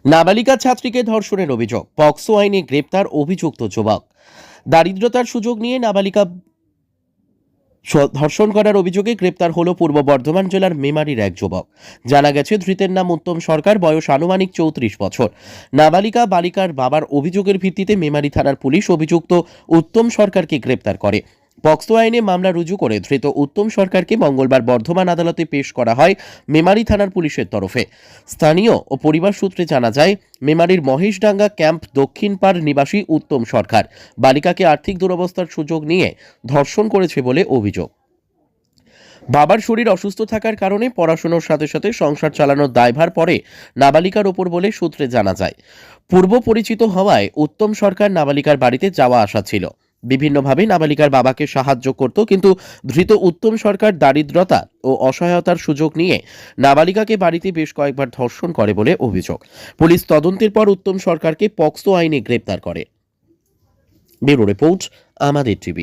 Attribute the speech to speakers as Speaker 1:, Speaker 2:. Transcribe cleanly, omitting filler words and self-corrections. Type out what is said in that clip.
Speaker 1: নাবালিকা ছাত্রীকে ধর্ষণের অভিযোগ, পক্সো আইনে গ্রেপ্তার অভিযুক্ত যুবক। দারিদ্রতার সুযোগ নিয়ে নাবালিকা ধর্ষণ করার অভিযোগে গ্রেপ্তার হলো পূর্ব বর্ধমান জেলার মেমারির এক যুবক। জানা গেছে, ধৃতের নাম উত্তম সরকার, বয়স আনুমানিক 34 বছর। নাবালিকা বালিকার বাবার অভিযোগের ভিত্তিতে মেমারি থানার পুলিশ অভিযুক্ত উত্তম সরকারকে গ্রেপ্তার করে। পক্সো আইনে মামলা রুজু করে ধৃত উত্তম সরকারকে মঙ্গলবার বর্ধমান আদালতে পেশ করা হয় মেমারি থানার পুলিশের তরফে। স্থানীয় ও পরিবার সূত্রে জানা যায়, মেমারির মহেশডাঙ্গা ক্যাম্প দক্ষিণ পাড় নিবাসী উত্তম সরকার বালিকাকে আর্থিক দুরবস্থার সুযোগ নিয়ে ধর্ষণ করেছে বলে অভিযোগ। বাবার শরীর অসুস্থ থাকার কারণে পড়াশোনার সাথে সাথে সংসার চালানোর দায়ভার পড়ে নাবালিকার ওপর বলে সূত্রে জানা যায়। পূর্ব পরিচিত হওয়ায় উত্তম সরকার নাবালিকার বাড়িতে যাওয়া আসা ছিল। বিভিন্নভাবে নাবালিকার বাবাকে সাহায্য করত, কিন্তু ধৃত উত্তম সরকার দারিদ্রতা ও অসহায়তার সুযোগ নিয়ে নাবালিকাকে বাড়িতে বেশ কয়েকবার ধর্ষণ করে বলে অভিযোগ। পুলিশ তদন্তের পর উত্তম সরকারকে পক্সো আইনে গ্রেপ্তার করে। ব্যুরো রিপোর্ট, আমাদের টিভি।